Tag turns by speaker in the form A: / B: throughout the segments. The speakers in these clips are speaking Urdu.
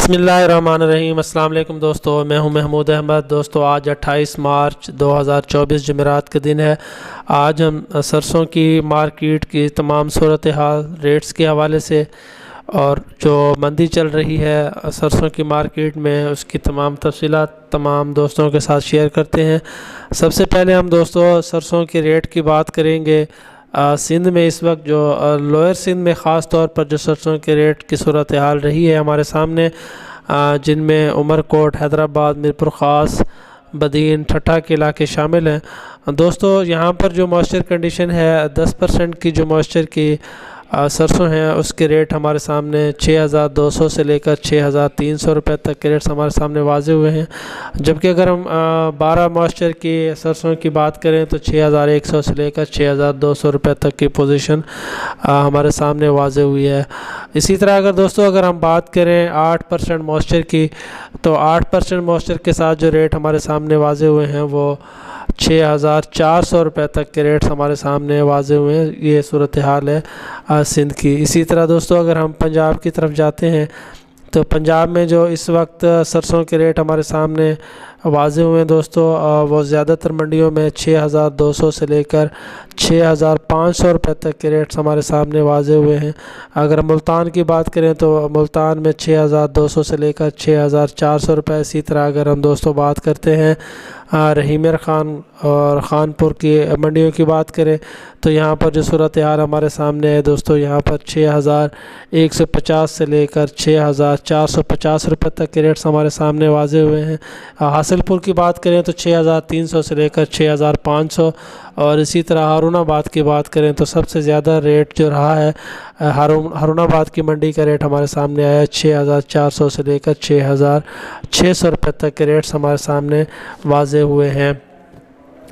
A: بسم اللہ الرحمن الرحیم۔ السلام علیکم دوستو، میں ہوں محمود احمد۔ دوستو آج 28 مارچ 2024 جمعرات کا دن ہے۔ آج ہم سرسوں کی مارکیٹ کی تمام صورتحال ریٹس کے حوالے سے اور جو مندی چل رہی ہے سرسوں کی مارکیٹ میں اس کی تمام تفصیلات تمام دوستوں کے ساتھ شیئر کرتے ہیں۔ سب سے پہلے ہم دوستو سرسوں کے ریٹ کی بات کریں گے۔ سندھ میں اس وقت جو لوئر سندھ میں خاص طور پر جو سرسوں کے ریٹ کی صورتحال رہی ہے ہمارے سامنے، جن میں عمر کوٹ، حیدرآباد، میرپور خاص، بدین، ٹھٹھہ کے علاقے شامل ہیں۔ دوستو یہاں پر جو موئسچر کنڈیشن ہے 10% کی جو موئسچر کی سرسوں ہیں اس کے ریٹ ہمارے سامنے 6200 سے لے کر 6300 روپے تک کے ریٹس ہمارے سامنے واضح ہوئے ہیں، جبکہ اگر ہم 12 موئسچر کی سرسوں کی بات کریں تو 6100 سے لے کر 6200 روپے تک کی پوزیشن ہمارے سامنے واضح ہوئی ہے۔ اسی طرح اگر ہم بات کریں 8% موئسچر کی تو 8% موئسچر کے ساتھ جو ریٹ ہمارے سامنے واضح ہوئے ہیں وہ 6400 روپے تک کے ریٹس ہمارے سامنے واضح ہوئے ہیں۔ یہ صورتحال ہے سندھ کی۔ اسی طرح دوستو اگر ہم پنجاب کی طرف جاتے ہیں تو پنجاب میں جو اس وقت سرسوں کے ریٹ ہمارے سامنے واضح ہوئے ہیں دوستو، وہ زیادہ تر منڈیوں میں 6200 سے لے کر 6500 روپے تک کے ریٹس ہمارے سامنے واضح ہوئے ہیں۔ اگر ملتان کی بات کریں تو ملتان میں 6200 سے لے کر 6400 روپے۔ اسی طرح اگر ہم دوستو بات کرتے ہیں رحیمر خان اور خانپور کی منڈیوں کی بات کریں تو یہاں پر جو صورتحال ہمارے سامنے ہے دوستو، یہاں پر 6150 سے لے کر 6450 روپے تک کے ریٹس ہمارے سامنے واضح ہوئے ہیں۔ حاصل پور کی بات کریں تو 6300 سے لے کر 6500، اور اسی طرح ہارون آباد کی بات کریں تو سب سے زیادہ ریٹ جو رہا ہے ہارون آباد کی منڈی کا ریٹ ہمارے سامنے آیا ہے 6400 سے لے کر 6600 روپے تک کے ریٹس ہمارے سامنے واضح ہوئے ہیں۔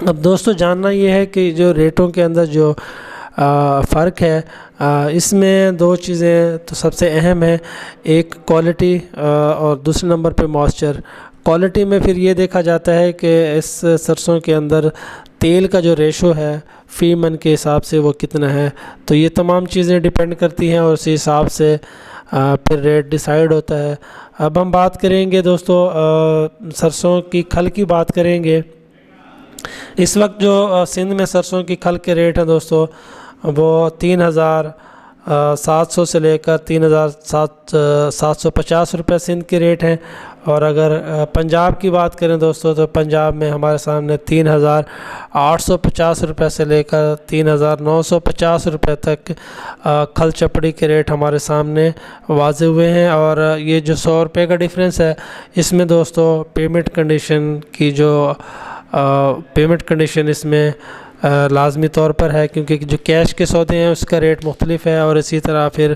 A: اب دوستو جاننا یہ ہے کہ جو ریٹوں کے اندر جو فرق ہے اس میں دو چیزیں تو سب سے اہم ہیں، ایک کوالٹی اور دوسرے نمبر پہ موئسچر۔ کوالٹی میں پھر یہ دیکھا جاتا ہے کہ اس سرسوں کے اندر تیل کا جو ریشو ہے فی من کے حساب سے وہ کتنا ہے، تو یہ تمام چیزیں ڈیپینڈ کرتی ہیں اور اسی حساب سے پھر ریٹ ڈیسائیڈ ہوتا ہے۔ اب ہم بات کریں گے دوستو سرسوں کی کھل کی بات کریں گے۔ اس وقت جو سندھ میں سرسوں کی کھل کے ریٹ ہیں دوستو وہ 3700 سے لے کر 3750 روپے سندھ کے ریٹ ہیں، اور اگر پنجاب کی بات کریں دوستو تو پنجاب میں ہمارے سامنے 3850 روپے سے لے کر 3950 روپے تک کھل چپڑی کے ریٹ ہمارے سامنے واضح ہوئے ہیں۔ اور یہ جو 100 روپے کا ڈیفرنس ہے اس میں دوستو پیمنٹ کنڈیشن اس میں لازمی طور پر ہے، کیونکہ جو کیش کے سودے ہیں اس کا ریٹ مختلف ہے، اور اسی طرح پھر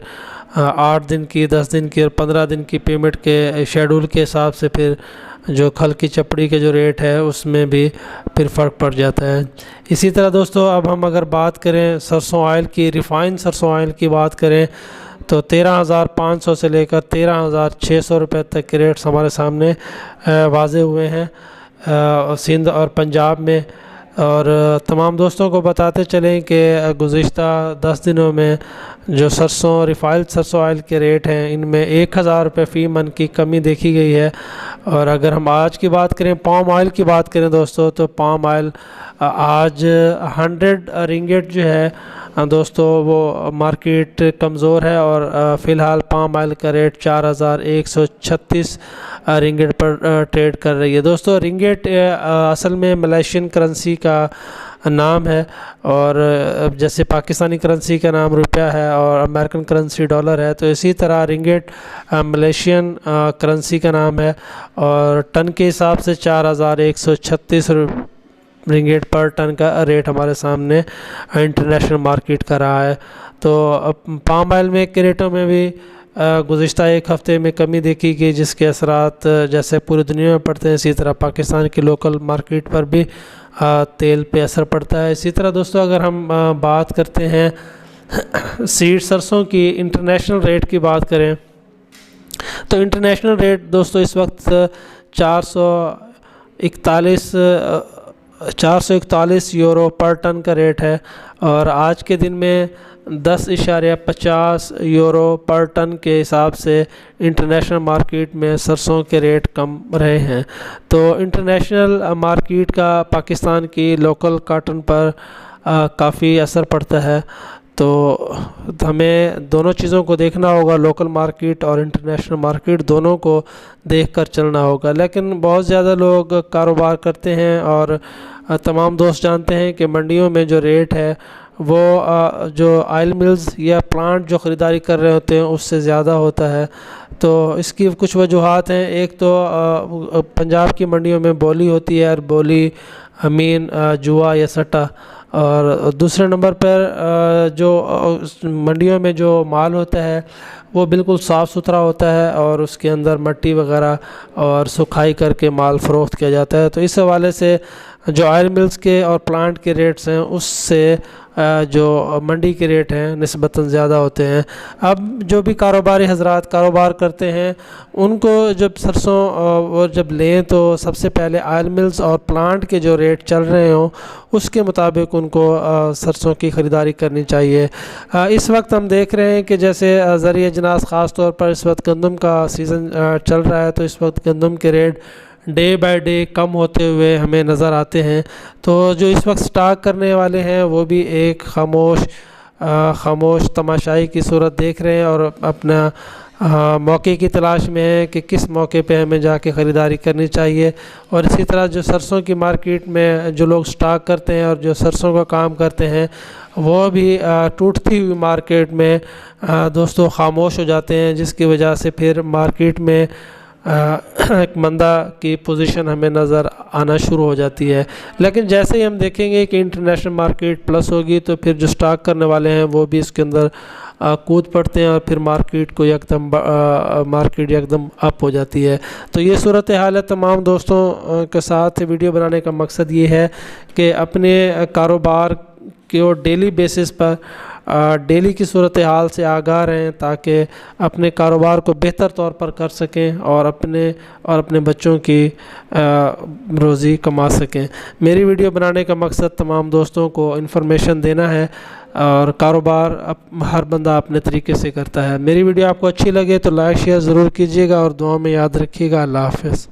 A: 8 دن کی، 10 دن کی اور 15 دن کی پیمنٹ کے شیڈول کے حساب سے پھر جو کھل کی چپڑی کے جو ریٹ ہے اس میں بھی پھر فرق پڑ جاتا ہے۔ اسی طرح دوستو اب ہم اگر بات کریں سرسوں آئل کی، ریفائن سرسوں آئل کی بات کریں تو 13500 سے لے کر 13600 روپے تک کے ریٹس ہمارے سامنے واضح ہوئے ہیں سندھ اور پنجاب میں۔ اور تمام دوستوں کو بتاتے چلیں کہ گزشتہ 10 دنوں میں جو ریفائنڈ سرسوں آئل کے ریٹ ہیں ان میں 1000 روپے فی من کی کمی دیکھی گئی ہے۔ اور اگر ہم آج کی بات کریں پام آئل کی بات کریں دوستو تو پام آئل آج 100 رنگٹ جو ہے دوستو وہ مارکیٹ کمزور ہے، اور فی الحال پام آئل کا ریٹ 4136 رنگٹ پر ٹریڈ کر رہی ہے۔ دوستو رنگٹ اصل میں ملیشین کرنسی کا نام ہے، اور جیسے پاکستانی کرنسی کا نام روپیہ ہے اور امریکن کرنسی ڈالر ہے، تو اسی طرح رنگٹ ملیشین کرنسی کا نام ہے، اور ٹن کے حساب سے 4136 رنگٹ پر ٹن کا ریٹ ہمارے سامنے انٹرنیشنل مارکیٹ کا رہا ہے۔ تو پام آئل میں کے ریٹوں میں بھی گزشتہ ایک ہفتے میں کمی دیکھی گئی، جس کے اثرات جیسے پوری دنیا میں پڑتے ہیں اسی طرح پاکستان کی لوکل مارکیٹ پر بھی تیل پہ اثر پڑتا ہے۔ اسی طرح دوستو اگر ہم بات کرتے ہیں سیڈ سرسوں کی انٹرنیشنل ریٹ کی بات کریں تو انٹرنیشنل ریٹ دوستو اس وقت 441 441 یورو پر ٹن کا ریٹ ہے، اور آج کے دن میں 10.50 یورو پر ٹن کے حساب سے انٹرنیشنل مارکیٹ میں سرسوں کے ریٹ کم رہے ہیں۔ تو انٹرنیشنل مارکیٹ کا پاکستان کی لوکل کاٹن پر کافی اثر پڑتا ہے، تو ہمیں دونوں چیزوں کو دیکھنا ہوگا، لوکل مارکیٹ اور انٹرنیشنل مارکیٹ دونوں کو دیکھ کر چلنا ہوگا۔ لیکن بہت زیادہ لوگ کاروبار کرتے ہیں اور تمام دوست جانتے ہیں کہ منڈیوں میں جو ریٹ ہے وہ جو آئل ملز یا پلانٹ جو خریداری کر رہے ہوتے ہیں اس سے زیادہ ہوتا ہے۔ تو اس کی کچھ وجوہات ہیں، ایک تو پنجاب کی منڈیوں میں بولی ہوتی ہے، اور بولی امین جوا یا سٹا، اور دوسرے نمبر پر جو منڈیوں میں جو مال ہوتا ہے وہ بالکل صاف ستھرا ہوتا ہے، اور اس کے اندر مٹی وغیرہ اور سکھائی کر کے مال فروخت کیا جاتا ہے۔ تو اس حوالے سے جو آئل ملز کے اور پلانٹ کے ریٹس ہیں اس سے جو منڈی کے ریٹ ہیں نسبتاً زیادہ ہوتے ہیں۔ اب جو بھی کاروباری حضرات کاروبار کرتے ہیں ان کو جب سرسوں وہ جب لیں تو سب سے پہلے آئل ملز اور پلانٹ کے جو ریٹ چل رہے ہوں اس کے مطابق ان کو سرسوں کی خریداری کرنی چاہیے۔ اس وقت ہم دیکھ رہے ہیں کہ جیسے زرعی اجناس خاص طور پر اس وقت گندم کا سیزن چل رہا ہے، تو اس وقت گندم کے ریٹ ڈے بائی ڈے کم ہوتے ہوئے ہمیں نظر آتے ہیں۔ تو جو اس وقت سٹاک کرنے والے ہیں وہ بھی ایک خاموش تماشائی کی صورت دیکھ رہے ہیں، اور اپنا موقع کی تلاش میں ہے کہ کس موقع پہ ہمیں جا کے خریداری کرنی چاہیے۔ اور اسی طرح جو سرسوں کی مارکیٹ میں جو لوگ سٹاک کرتے ہیں اور جو سرسوں کا کام کرتے ہیں وہ بھی ٹوٹتی ہوئی مارکیٹ میں دوستو خاموش ہو جاتے ہیں، جس کی وجہ سے پھر مارکیٹ میں ایک مندہ کی پوزیشن ہمیں نظر آنا شروع ہو جاتی ہے۔ لیکن جیسے ہی ہم دیکھیں گے کہ انٹرنیشنل مارکیٹ پلس ہوگی تو پھر جو سٹاک کرنے والے ہیں وہ بھی اس کے اندر کود پڑتے ہیں، اور پھر مارکیٹ یکدم اپ ہو جاتی ہے۔ تو یہ صورتحال ہے۔ تمام دوستوں کے ساتھ ویڈیو بنانے کا مقصد یہ ہے کہ اپنے کاروبار کو ڈیلی بیسس پر ڈیلی کی صورتحال سے آگاہ رہیں تاکہ اپنے کاروبار کو بہتر طور پر کر سکیں اور اپنے بچوں کی روزی کما سکیں۔ میری ویڈیو بنانے کا مقصد تمام دوستوں کو انفارمیشن دینا ہے، اور کاروبار ہر بندہ اپنے طریقے سے کرتا ہے۔ میری ویڈیو آپ کو اچھی لگے تو لائک شیئر ضرور کیجیے گا، اور دعاؤں میں یاد رکھیے گا۔ اللہ حافظ۔